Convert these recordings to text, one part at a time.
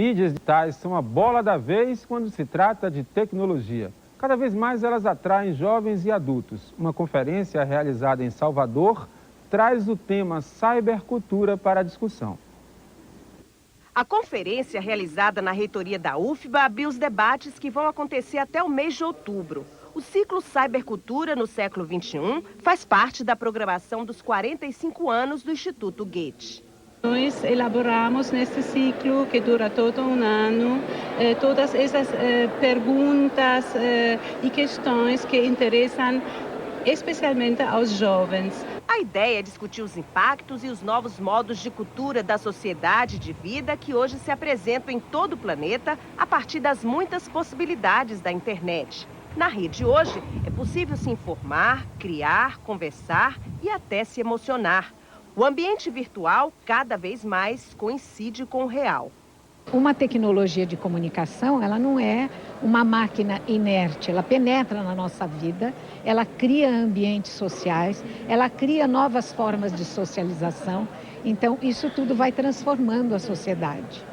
Mídias digitais são a bola da vez quando se trata de tecnologia. Cada vez mais elas atraem jovens e adultos. Uma conferência realizada em Salvador traz o tema cybercultura para a discussão. A conferência realizada na reitoria da UFBA abriu os debates que vão acontecer até o mês de outubro. O ciclo Cybercultura no século XXI faz parte da programação dos 45 anos do Instituto Goethe. Nós elaboramos neste ciclo, que dura todo um ano, todas essas perguntas e questões que interessam especialmente aos jovens. A ideia é discutir os impactos e os novos modos de cultura da sociedade de vida que hoje se apresentam em todo o planeta a partir das muitas possibilidades da internet. Na rede hoje, é possível se informar, criar, conversar e até se emocionar. O ambiente virtual, cada vez mais, coincide com o real. Uma tecnologia de comunicação, ela não é uma máquina inerte, ela penetra na nossa vida, ela cria ambientes sociais, ela cria novas formas de socialização, então isso tudo vai transformando a sociedade.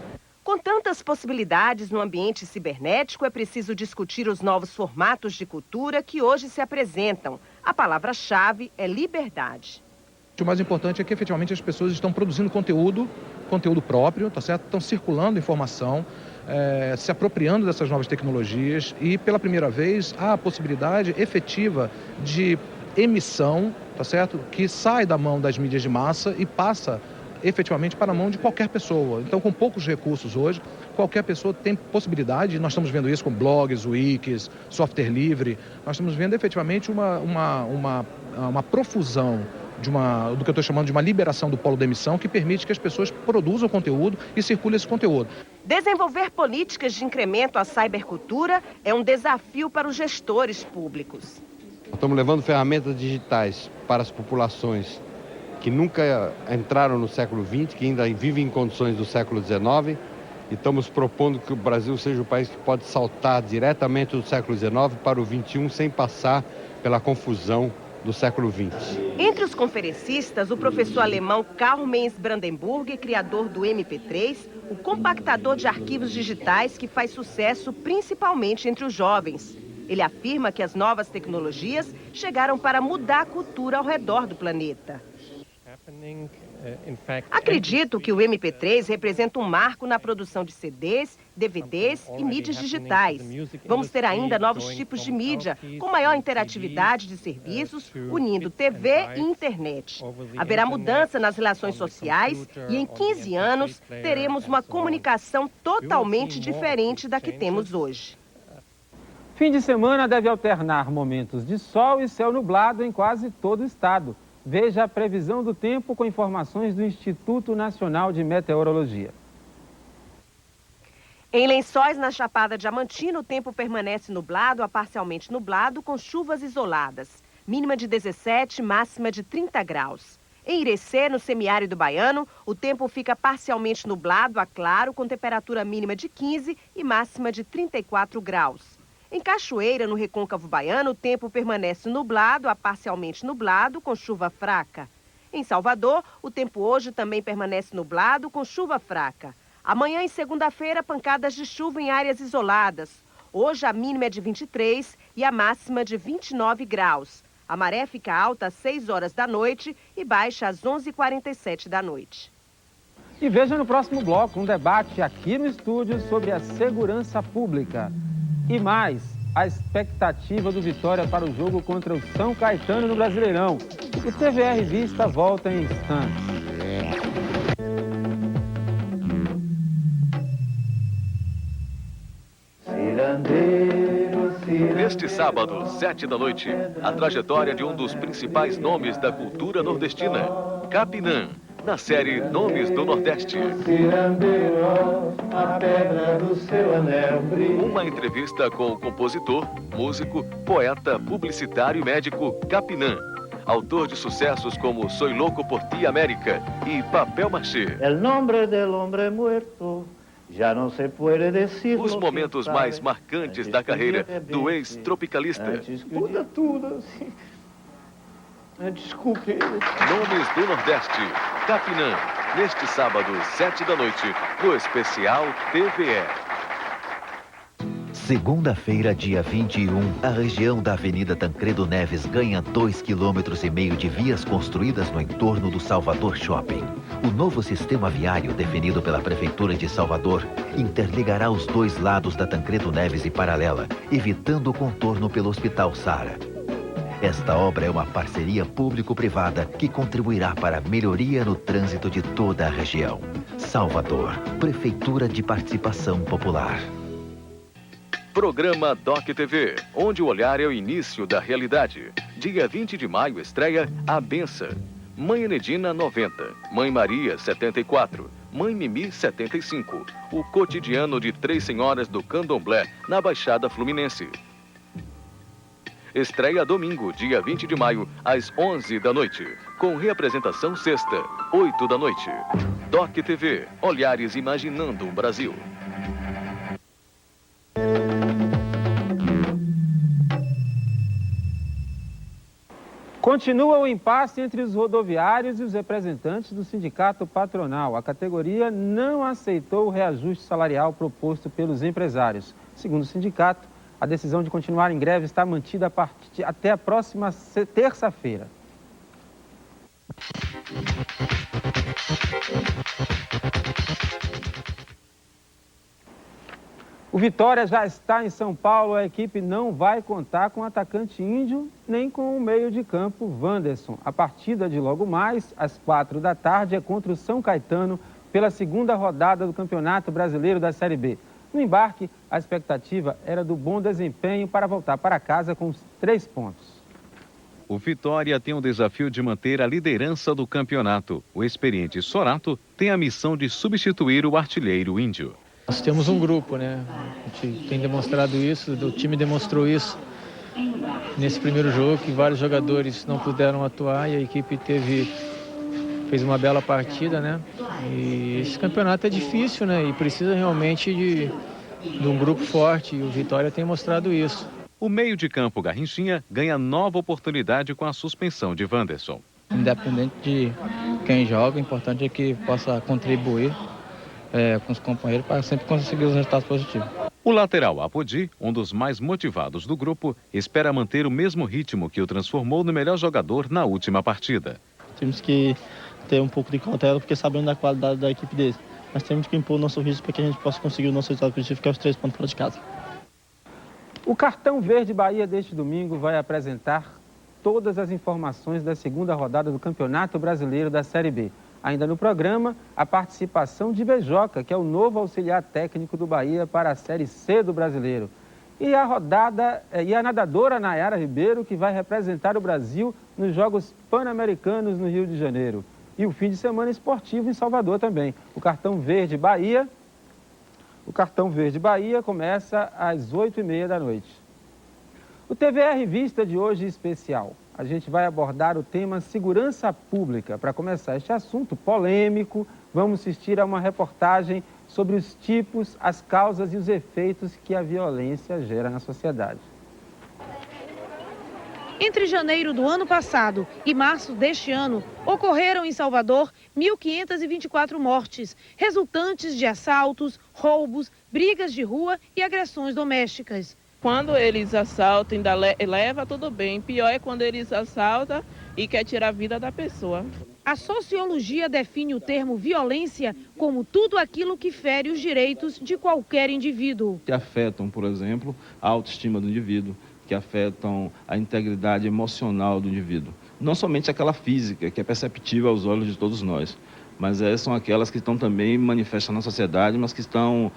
Com tantas possibilidades no ambiente cibernético, é preciso discutir os novos formatos de cultura que hoje se apresentam. A palavra-chave é liberdade. O mais importante é que efetivamente as pessoas estão produzindo conteúdo próprio, tá certo? Estão circulando informação, se apropriando dessas novas tecnologias e pela primeira vez há a possibilidade efetiva de emissão, tá certo? Que sai da mão das mídias de massa e passa efetivamente para a mão de qualquer pessoa. Então, com poucos recursos hoje, qualquer pessoa tem possibilidade, nós estamos vendo isso com blogs, wikis, software livre, nós estamos vendo efetivamente uma profusão do que eu estou chamando de uma liberação do polo da emissão, que permite que as pessoas produzam conteúdo e circulem esse conteúdo. Desenvolver políticas de incremento à cybercultura é um desafio para os gestores públicos. Estamos levando ferramentas digitais para as populações que nunca entraram no século XX, que ainda vivem em condições do século XIX, e estamos propondo que o Brasil seja o país que pode saltar diretamente do século XIX para o XXI sem passar pela confusão do século XX. Entre os conferencistas, o professor alemão Karl Menz Brandenburg, criador do MP3, o compactador de arquivos digitais que faz sucesso principalmente entre os jovens. Ele afirma que as novas tecnologias chegaram para mudar a cultura ao redor do planeta. Acredito que o MP3 representa um marco na produção de CDs, DVDs e mídias digitais. Vamos ter ainda novos tipos de mídia, com maior interatividade de serviços, unindo TV e internet. Haverá mudança nas relações sociais e em 15 anos teremos uma comunicação totalmente diferente da que temos hoje. Fim de semana deve alternar momentos de sol e céu nublado em quase todo o estado. Veja a previsão do tempo com informações do Instituto Nacional de Meteorologia. Em Lençóis, na Chapada Diamantina, o tempo permanece nublado a parcialmente nublado, com chuvas isoladas. Mínima de 17, máxima de 30 graus. Em Irecê, no semiárido baiano, o tempo fica parcialmente nublado a claro, com temperatura mínima de 15 e máxima de 34 graus. Em Cachoeira, no recôncavo baiano, o tempo permanece nublado a parcialmente nublado, com chuva fraca. Em Salvador, o tempo hoje também permanece nublado, com chuva fraca. Amanhã e segunda-feira, pancadas de chuva em áreas isoladas. Hoje a mínima é de 23 e a máxima de 29 graus. A maré fica alta às 6 horas da noite e baixa às 11h47 da noite. E veja no próximo bloco um debate aqui no estúdio sobre a segurança pública. E mais, a expectativa do Vitória para o jogo contra o São Caetano no Brasileirão. O TVR Vista volta em instantes. Neste sábado, 7 da noite, a trajetória de um dos principais nomes da cultura nordestina, Capinã, na série Nomes do Nordeste. Uma entrevista com o compositor, músico, poeta, publicitário e médico Capinã, autor de sucessos como Soy Louco por Ti América e Papel Machê. El nombre del hombre muerto. Já não se pode dizer. Os momentos mais marcantes da carreira do ex-tropicalista. Muda tudo, assim. Desculpe. Nomes do Nordeste. Capinã, neste sábado, 7 da noite, no especial TVE. Segunda-feira, dia 21, a região da Avenida Tancredo Neves ganha 2,5 km de vias construídas no entorno do Salvador Shopping. O novo sistema viário definido pela Prefeitura de Salvador interligará os dois lados da Tancredo Neves e paralela, evitando o contorno pelo Hospital Sara. Esta obra é uma parceria público-privada que contribuirá para a melhoria no trânsito de toda a região. Salvador, Prefeitura de Participação Popular. Programa Doc TV, onde o olhar é o início da realidade. Dia 20 de maio estreia A Benção. Mãe Enedina, 90. Mãe Maria, 74. Mãe Mimi, 75. O cotidiano de 3 senhoras do Candomblé, na Baixada Fluminense. Estreia domingo, dia 20 de maio, às 11 da noite. Com reapresentação sexta, 8 da noite. Doc TV, olhares imaginando o Brasil. Continua o impasse entre os rodoviários e os representantes do sindicato patronal. A categoria não aceitou o reajuste salarial proposto pelos empresários. Segundo o sindicato, a decisão de continuar em greve está mantida até a próxima terça-feira. O Vitória já está em São Paulo. A equipe não vai contar com o atacante Índio nem com o meio de campo Wanderson. A partida de logo mais, às 4 da tarde, é contra o São Caetano pela segunda rodada do Campeonato Brasileiro da Série B. No embarque, a expectativa era do bom desempenho para voltar para casa com os 3 pontos. O Vitória tem o desafio de manter a liderança do campeonato. O experiente Sorato tem a missão de substituir o artilheiro Índio. Nós temos um grupo, né? A gente tem demonstrado isso, o time demonstrou isso nesse primeiro jogo, que vários jogadores não puderam atuar e a equipe fez uma bela partida, né? E esse campeonato é difícil, né? E precisa realmente de um grupo forte e o Vitória tem mostrado isso. O meio de campo Garrinchinha ganha nova oportunidade com a suspensão de Wanderson. Independente de quem joga, o importante é que possa contribuir com os companheiros para sempre conseguir os resultados positivos. O lateral Apodi, um dos mais motivados do grupo, espera manter o mesmo ritmo que o transformou no melhor jogador na última partida. Temos que ter um pouco de cautela porque sabemos da qualidade da equipe deles. Mas temos que impor o nosso ritmo para que a gente possa conseguir o nosso resultado positivo, que é os 3 pontos fora de casa. O Cartão Verde Bahia deste domingo vai apresentar todas as informações da segunda rodada do Campeonato Brasileiro da Série B. Ainda no programa, a participação de Bejoca, que é o novo auxiliar técnico do Bahia para a Série C do Brasileiro. E a nadadora Nayara Ribeiro, que vai representar o Brasil nos Jogos Pan-Americanos no Rio de Janeiro. E o fim de semana esportivo em Salvador também. O Cartão Verde Bahia começa às 8h30 da noite. O TVE Revista de hoje é especial. A gente vai abordar o tema segurança pública. Para começar este assunto polêmico, vamos assistir a uma reportagem sobre os tipos, as causas e os efeitos que a violência gera na sociedade. Entre janeiro do ano passado e março deste ano, ocorreram em Salvador 1.524 mortes, resultantes de assaltos, roubos, brigas de rua e agressões domésticas. Quando eles assaltam, ainda leva, tudo bem. Pior é quando eles assaltam e quer tirar a vida da pessoa. A sociologia define o termo violência como tudo aquilo que fere os direitos de qualquer indivíduo. Que afetam, por exemplo, a autoestima do indivíduo, que afetam a integridade emocional do indivíduo. Não somente aquela física, que é perceptível aos olhos de todos nós, mas são aquelas que estão também manifestas na sociedade, mas que estão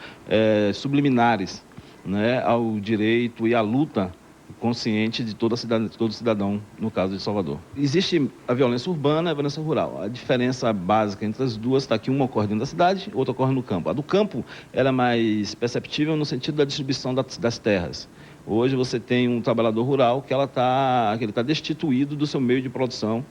subliminares, né, ao direito e à luta consciente de todo cidadão, no caso de Salvador. Existe a violência urbana e a violência rural. A diferença básica entre as duas está que uma ocorre dentro da cidade, outra ocorre no campo. A do campo ela é mais perceptível no sentido da distribuição das terras. Hoje você tem um trabalhador rural que ele está destituído do seu meio de produção,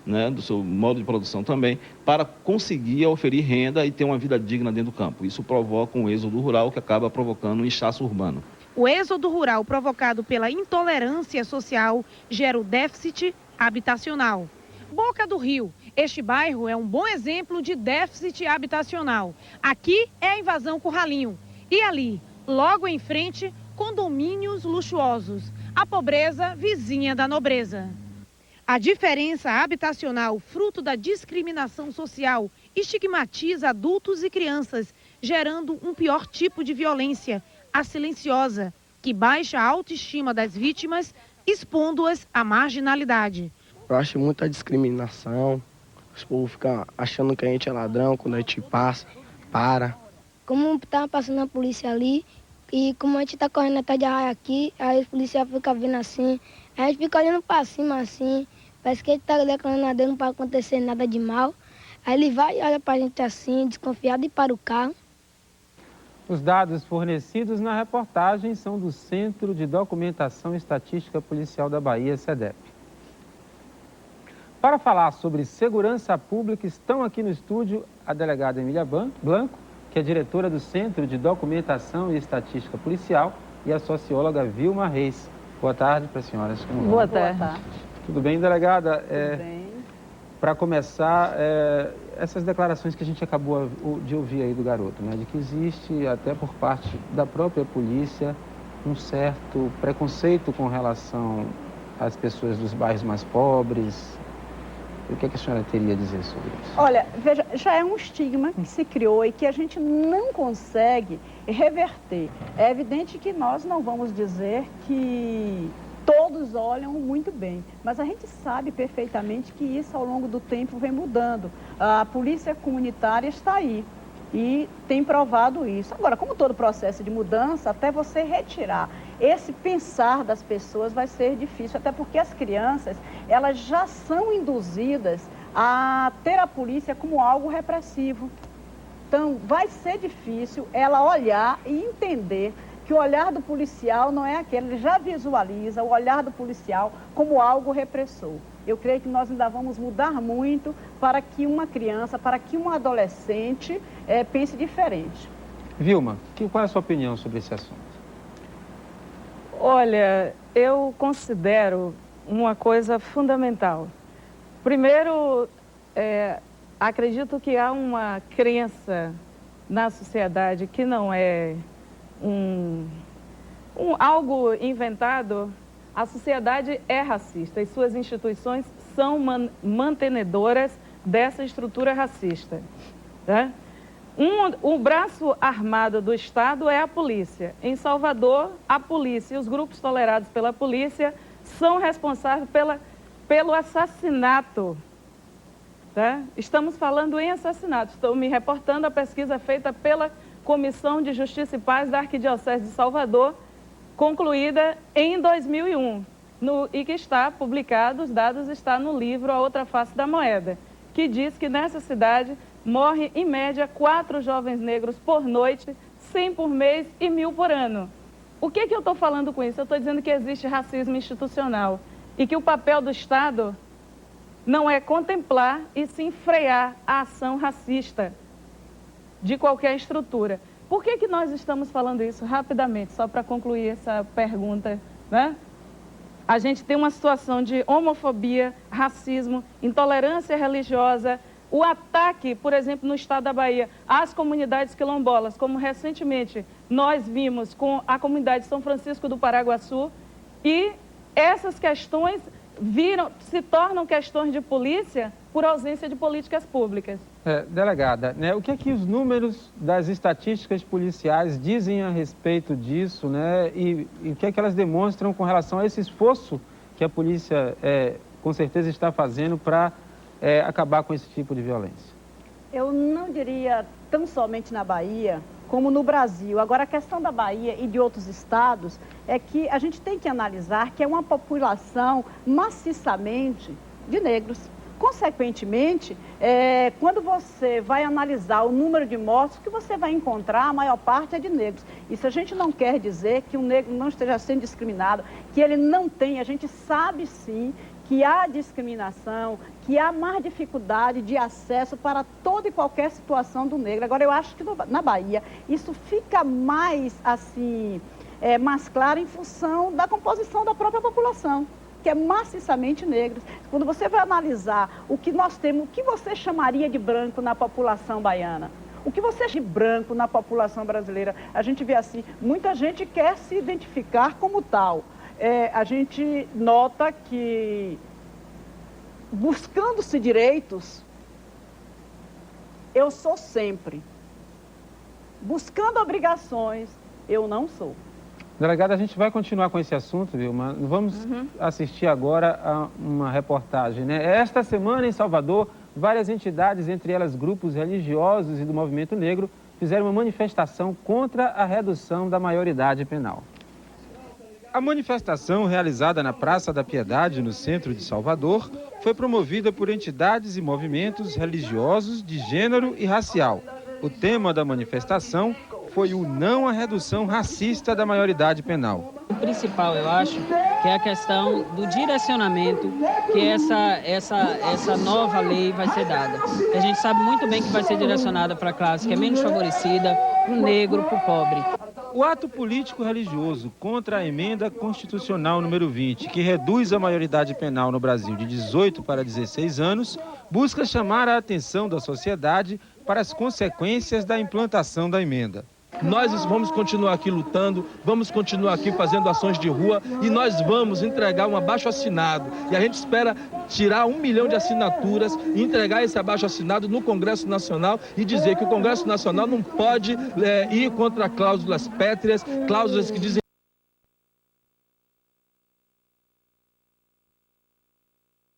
né, do seu modo de produção também, para conseguir oferir renda e ter uma vida digna dentro do campo. Isso provoca um êxodo rural que acaba provocando um inchaço urbano. O êxodo rural provocado pela intolerância social gera o déficit habitacional. Boca do Rio Este bairro é um bom exemplo de déficit habitacional. Aqui é a invasão Curralinho e ali, logo em frente, condomínios luxuosos. A pobreza vizinha da nobreza. A diferença habitacional, fruto da discriminação social, estigmatiza adultos e crianças, gerando um pior tipo de violência, a silenciosa, que baixa a autoestima das vítimas, expondo-as à marginalidade. Eu acho muita discriminação, os povos ficam achando que a gente é ladrão quando a gente passa, para. Como tá passando a polícia ali, e como a gente tá correndo atrás de arraia aqui, aí o policial fica vindo assim, a gente fica olhando para cima assim, parece que ele tá declarando a Deus, não pode acontecer nada de mal. Aí ele vai e olha pra gente assim, desconfiado, e para o carro. Os dados fornecidos na reportagem são do Centro de Documentação e Estatística Policial da Bahia, CEDEP. Para falar sobre segurança pública, estão aqui no estúdio a delegada Emília Blanco, que é diretora do Centro de Documentação e Estatística Policial, e a socióloga Vilma Reis. Boa tarde para as senhoras. Boa tarde. Tudo bem, delegada? Tudo bem. Para começar, essas declarações que a gente acabou de ouvir aí do garoto, né, de que existe, até por parte da própria polícia, um certo preconceito com relação às pessoas dos bairros mais pobres. O que a senhora teria a dizer sobre isso? Olha, veja, já é um estigma que se criou e que a gente não consegue reverter. É evidente que nós não vamos dizer que todos olham muito bem, mas a gente sabe perfeitamente que isso ao longo do tempo vem mudando. A polícia comunitária está aí e tem provado isso. Agora, como todo processo de mudança, até você retirar esse pensar das pessoas vai ser difícil, até porque as crianças, elas já são induzidas a ter a polícia como algo repressivo. Então, vai ser difícil ela olhar e entender que o olhar do policial não é aquele, ele já visualiza o olhar do policial como algo repressor. Eu creio que nós ainda vamos mudar muito para que uma criança, para que um adolescente pense diferente. Vilma, qual é a sua opinião sobre esse assunto? Olha, eu considero uma coisa fundamental. Primeiro, acredito que há uma crença na sociedade que não é algo inventado. A sociedade é racista e suas instituições são mantenedoras dessa estrutura racista. Tá? O braço armado do Estado é a polícia. Em Salvador, a polícia e os grupos tolerados pela polícia são responsáveis pelo assassinato. Tá? Estamos falando em assassinato. Estou me reportando a pesquisa feita pela Comissão de Justiça e Paz da Arquidiocese de Salvador, concluída em 2001, e que está publicado, os dados estão no livro A Outra Face da Moeda, que diz que nessa cidade morre, em média, 4 jovens negros por noite, 100 por mês e 1.000 por ano. O que eu estou falando com isso? Eu estou dizendo que existe racismo institucional e que o papel do Estado não é contemplar e sim frear a ação racista de qualquer estrutura. Por que nós estamos falando isso rapidamente, só para concluir essa pergunta, né? A gente tem uma situação de homofobia, racismo, intolerância religiosa, o ataque, por exemplo, no estado da Bahia, às comunidades quilombolas, como recentemente nós vimos com a comunidade de São Francisco do Paraguaçu, e essas questões se tornam questões de polícia por ausência de políticas públicas. Delegada, né, o que é que os números das estatísticas policiais dizem a respeito disso, né, e o que é que elas demonstram com relação a esse esforço que a polícia, com certeza, está fazendo para acabar com esse tipo de violência? Eu não diria tão somente na Bahia, como no Brasil. Agora, a questão da Bahia e de outros estados é que a gente tem que analisar que é uma população maciçamente de negros. Consequentemente, quando você vai analisar o número de mortos, o que você vai encontrar, a maior parte é de negros. Isso a gente não quer dizer que o negro não esteja sendo discriminado, que ele não tem. A gente sabe sim que há discriminação, que há mais dificuldade de acesso para toda e qualquer situação do negro. Agora, eu acho que na Bahia isso fica mais, assim, mais claro em função da composição da própria população. que é maciçamente negros. Quando você vai analisar o que nós temos, o que você chamaria de branco na população baiana? O que você de branco na população brasileira? A gente vê assim, muita gente quer se identificar como tal. A gente nota que, buscando-se direitos, eu sou sempre. Buscando obrigações, eu não sou. Delegada, a gente vai continuar com esse assunto, Vilma. Vamos assistir agora a uma reportagem, né? Esta semana, em Salvador, várias entidades, entre elas grupos religiosos e do movimento negro, fizeram uma manifestação contra a redução da maioridade penal. A manifestação, realizada na Praça da Piedade, no centro de Salvador, foi promovida por entidades e movimentos religiosos de gênero e racial. O tema da manifestação foi o não à redução racista da maioridade penal. O principal, eu acho, que é a questão do direcionamento que essa nova lei vai ser dada. A gente sabe muito bem que vai ser direcionada para a classe que é menos favorecida, para o negro, para o pobre. O ato político religioso contra a emenda constitucional número 20, que reduz a maioridade penal no Brasil de 18 para 16 anos, busca chamar a atenção da sociedade para as consequências da implantação da emenda. Nós vamos continuar aqui lutando, vamos continuar aqui fazendo ações de rua e nós vamos entregar um abaixo-assinado. E a gente espera tirar 1 milhão de assinaturas e entregar esse abaixo-assinado no Congresso Nacional e dizer que o Congresso Nacional não pode ir contra cláusulas pétreas, cláusulas que dizem